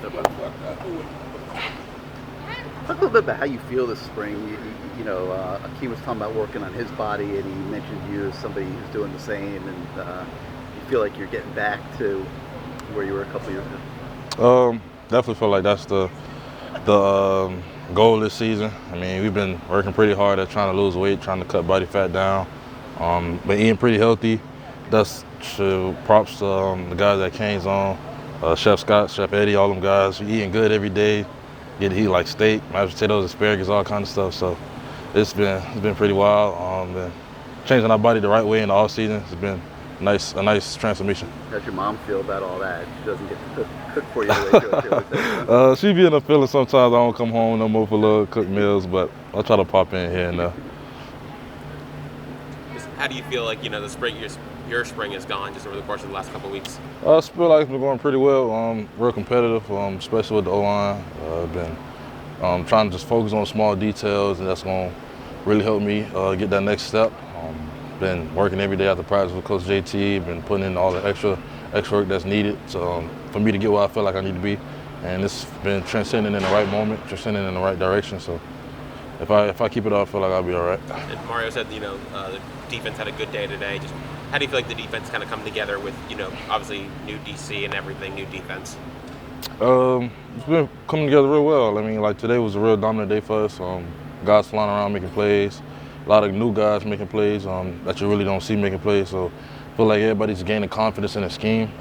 Talk a little bit about how you feel this spring. Akeem was talking about working on his body, and he mentioned you as somebody who's doing the same, and you feel like you're getting back to where you were a couple years ago. Definitely feel like that's the goal this season. I mean, we've been working pretty hard at trying to lose weight, trying to cut body fat down, but eating pretty healthy. That's props to the guys at Cane's on, Chef Scott, Chef Eddie, all them guys. We eating good every day. Get to eat like steak, mashed potatoes, asparagus, all kind of stuff. So it's been pretty wild. Been changing our body the right way in the off season. It's been a nice transformation. How's your mom feel about all that? She doesn't get to cook for you the way she be in a feeling sometimes I don't come home no more for little cooked meals, but I'll try to pop in here and there. How do you feel like, the spring, your spring has gone just over the course of the last couple of weeks? I feel like it's been going pretty well. Real competitive, especially with the O-line. I've been trying to just focus on small details, and that's going to really help me get that next step. Been working every day after practice with Coach JT, been putting in all the extra work that's needed for me to get where I feel like I need to be. And it's been transcending in the right moment, transcending in the right direction. So if I keep it up, I feel like I'll be all right. And Mario said, the defense had a good day today. Just how do you feel like the defense kind of come together with, obviously new DC and everything, new defense? It's been coming together real well. I mean, like today was a real dominant day for us. Guys flying around making plays. A lot of new guys making plays that you really don't see making plays. So I feel like everybody's gaining confidence in the scheme.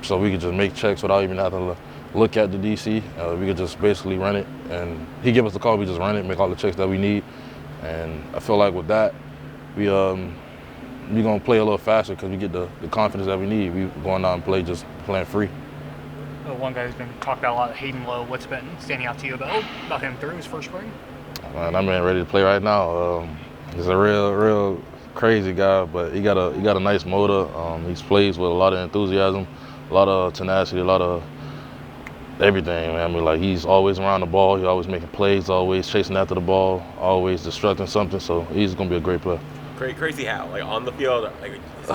So we could just make checks without even having to look at the DC. We could just basically run it. And he give us the call, we just run it, make all the checks that we need. And I feel like with that, we're going to play a little faster because we get the confidence that we need. We going out and play just playing free. One guy who's been talked about a lot, Hayden Lowe. What's been standing out to you about him through his first spring? Man, I'm ready to play right now. He's a real crazy guy, but he got a nice motor. He plays with a lot of enthusiasm, a lot of tenacity, a lot of everything, man. I mean, like he's always around the ball. He's always making plays, always chasing after the ball, always destructing something. So he's gonna be a great player. Crazy how? Like on the field, it's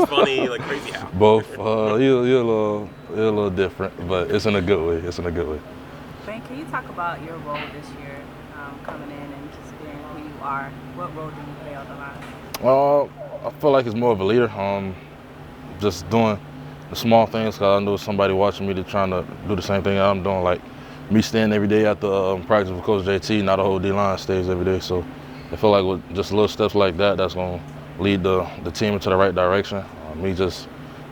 funny, like crazy how? Both. He's a little different, but it's in a good way. It's in a good way. Ben, can you talk about your role this year, coming in and just being who you are? What role do you play on the line? I feel like it's more of a leader. Just doing the small things because I know somebody watching me to trying to do the same thing I'm doing. Like me staying every day after practice with Coach JT, not a whole D-line stays every day. So I feel like with just little steps like that, that's going to lead the team into the right direction. Me just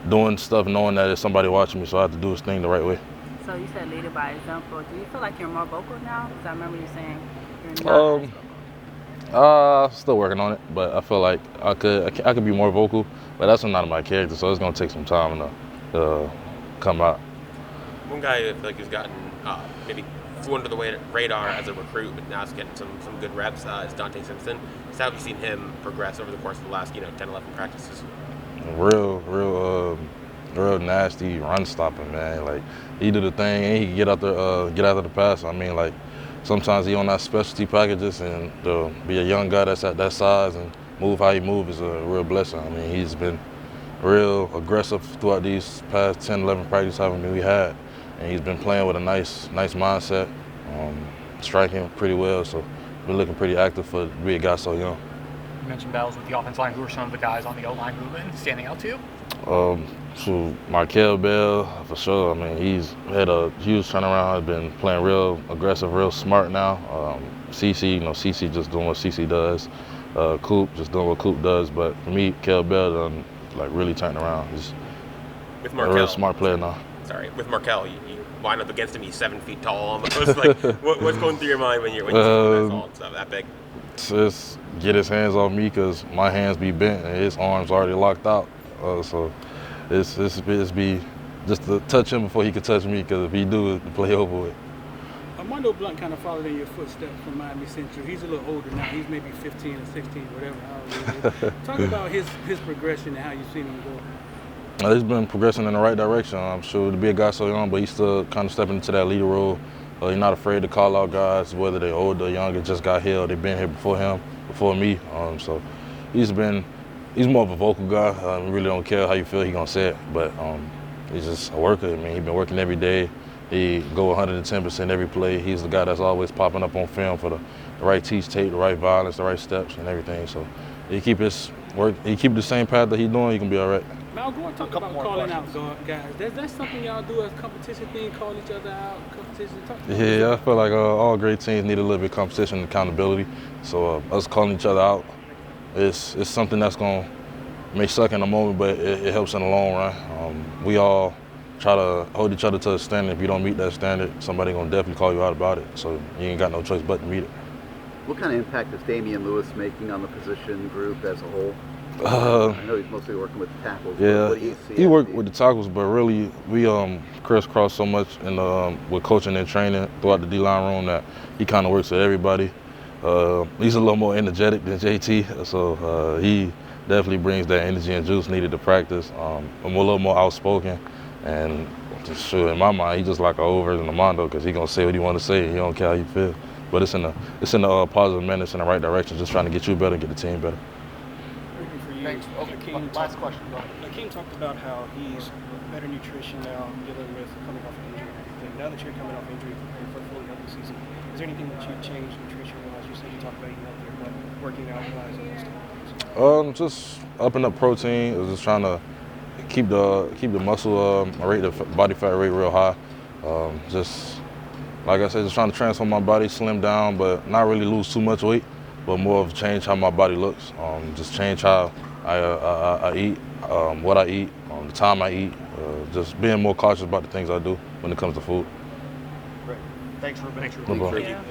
doing stuff knowing that there's somebody watching me, so I have to do this thing the right way. So you said leader by example. Do you feel like you're more vocal now? Because I remember you saying you're not. Still working on it, but I feel like I could be more vocal, but that's not my character, so it's going to take some time to come out. One guy I feel like has gotten maybe flew under the radar as a recruit, but now is getting some good reps is Dante Simpson. So how have you seen him progress over the course of the last 10, 11 practices? Real nasty run stopping, man. Like he do the thing and he can get after the pass. I mean, like sometimes he on that specialty packages, and to be a young guy that's at that size and move how he moves is a real blessing. I mean, he's been real aggressive throughout these past 10, 11 practices we had, and he's been playing with a nice mindset, striking pretty well. So been looking pretty active for to be a guy so young. You mentioned battles with the offense line. Who are some of the guys on the O-line who've been standing out to you? So Markel Bell, for sure. I mean, he's had a huge turnaround. Has been playing real aggressive, real smart now. CC, CC just doing what CC does. Coop just doing what Coop does. But for me, Kel Bell done really turned around. He's with Markel, a real smart player now. Sorry, with Markel, you line up against him. He's 7 feet tall almost. What's going through your mind when you're seeing that stuff that big? Just get his hands off me because my hands be bent and his arms already locked out. So it's be just to touch him before he could touch me, because if he do, the play over with. Armando Blunt kind of followed in your footsteps from Miami Central. He's a little older now. He's maybe 15 or 16, whatever. Talk about his progression and how you've seen him go. He's been progressing in the right direction. I'm sure to be a guy so young, but he's still kind of stepping into that leader role. He's not afraid to call out guys, whether they're older or younger, just got here, they've been here before me. So he's more of a vocal guy. Really don't care how you feel, he's gonna say it. But he's just a worker. I mean, he's been working every day. He go 110% every play. He's the guy that's always popping up on film for the right teach tape, the right violence, the right steps, and everything. So he keep his work. He keep the same path that he's doing. He can be all right. Mal Gore talked about calling out guys. That's something y'all do as a competition thing, call each other out, competition. Yeah, I feel like all great teams need a little bit of competition and accountability. So us calling each other out, it's something that's going to may suck in the moment, but it helps in the long run. We all try to hold each other to a standard. If you don't meet that standard, somebody going to definitely call you out about it. So you ain't got no choice but to meet it. What kind of impact is Damian Lewis making on the position group as a whole? I know he's mostly working with the tackles. Yeah, what do you see he worked with the tackles, but really we crisscross so much in with coaching and training throughout the D-line room that he kind of works with everybody. He's a little more energetic than JT, so he definitely brings that energy and juice needed to practice. I'm a little more outspoken, and just sure in my mind, he's just like an old version of Mondo because he's gonna say what he want to say. He don't care how you feel, but it's in a positive manner, it's in the right direction, just trying to get you better, get the team better. Thanks. Last question. Akeem talked about how he's better nutrition now, dealing with coming off injury and everything. Now that you're coming off injury for a fully healthy season, is there anything that you've changed nutrition-wise? You said you talked about eating healthier, but working out-wise and those type of things. Just upping up protein. Just trying to keep the muscle rate, the body fat rate real high. Just like I said, just trying to transform my body, slim down, but not really lose too much weight, but more of change how my body looks. Just change how I eat, what I eat, the time I eat. Just being more cautious about the things I do when it comes to food. Great. Thanks, Rueben. No problem. Yeah.